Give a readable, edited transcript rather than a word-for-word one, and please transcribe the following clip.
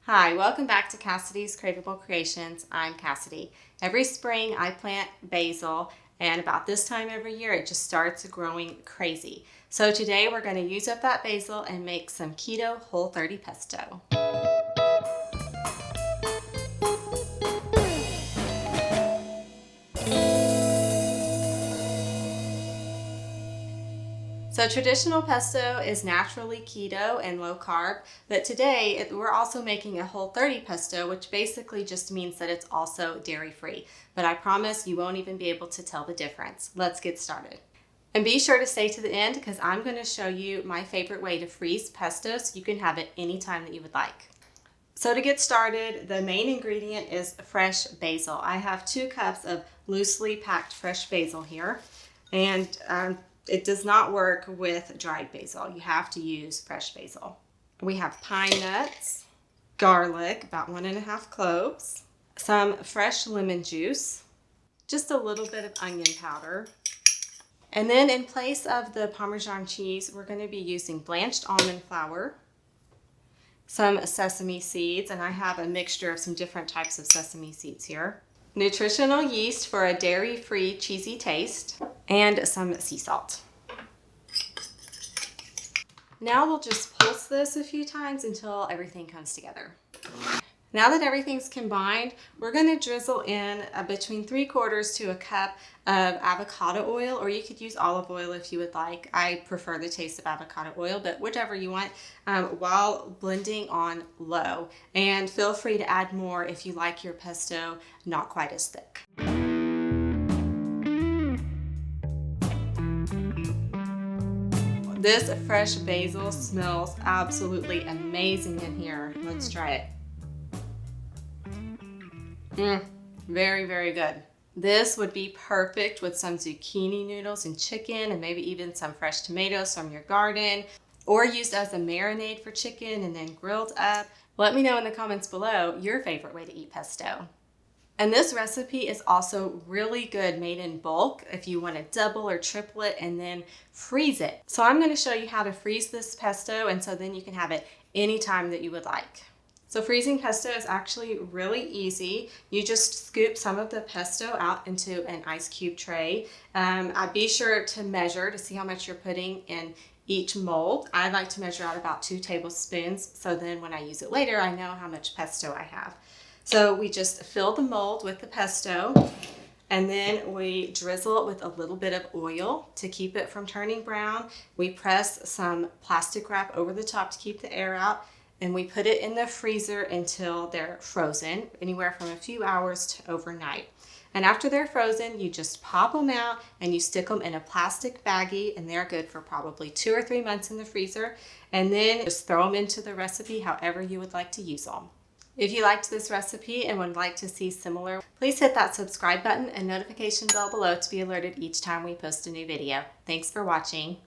Hi, welcome back to Cassidys Craveable Creations. I'm Cassidy. Every spring I plant basil, and about this time every year it just starts growing crazy. So today we're going to use up that basil and make some keto Whole30 pesto. So traditional pesto is naturally keto and low carb, but today we're also making a Whole30 pesto, which basically just means that it's also dairy free. But I promise you won't even be able to tell the difference. Let's get started. And be sure to stay to the end because I'm going to show you my favorite way to freeze pesto so you can have it anytime that you would like. So to get started, the main ingredient is fresh basil. I have 2 cups of loosely packed fresh basil here, and it does not work with dried basil. You have to use fresh basil. We have pine nuts, garlic, about 1½ cloves, some fresh lemon juice, just a little bit of onion powder. And then in place of the Parmesan cheese, we're going to be using blanched almond flour, some sesame seeds, and I have a mixture of some different types of sesame seeds here, nutritional yeast for a dairy-free cheesy taste, and some sea salt. Now we'll just pulse this a few times until everything comes together. Now that everything's combined, we're going to drizzle in between 3/4 to a cup of avocado oil, or you could use olive oil if you would like. I prefer the taste of avocado oil, but whichever you want, while blending on low. And feel free to add more if you like your pesto not quite as thick. This fresh basil smells absolutely amazing in here. Let's try it. Very, very good. This would be perfect with some zucchini noodles and chicken, and maybe even some fresh tomatoes from your garden, or used as a marinade for chicken and then grilled up. Let me know in the comments below your favorite way to eat pesto. And this recipe is also really good made in bulk if you want to double or triple it and then freeze it. So I'm going to show you how to freeze this pesto, and so then you can have it anytime that you would like. So freezing pesto is actually really easy. You just scoop some of the pesto out into an ice cube tray. Be sure to measure to see how much you're putting in each mold. I like to measure out about 2 tablespoons, so then when I use it later, I know how much pesto I have. So we just fill the mold with the pesto, and then we drizzle it with a little bit of oil to keep it from turning brown. We press some plastic wrap over the top to keep the air out, and we put it in the freezer until they're frozen, anywhere from a few hours to overnight. And after they're frozen, you just pop them out and you stick them in a plastic baggie, and they're good for probably 2 or 3 months in the freezer. And then just throw them into the recipe however you would like to use them. If you liked this recipe and would like to see similar, please hit that subscribe button and notification bell below to be alerted each time we post a new video. Thanks for watching.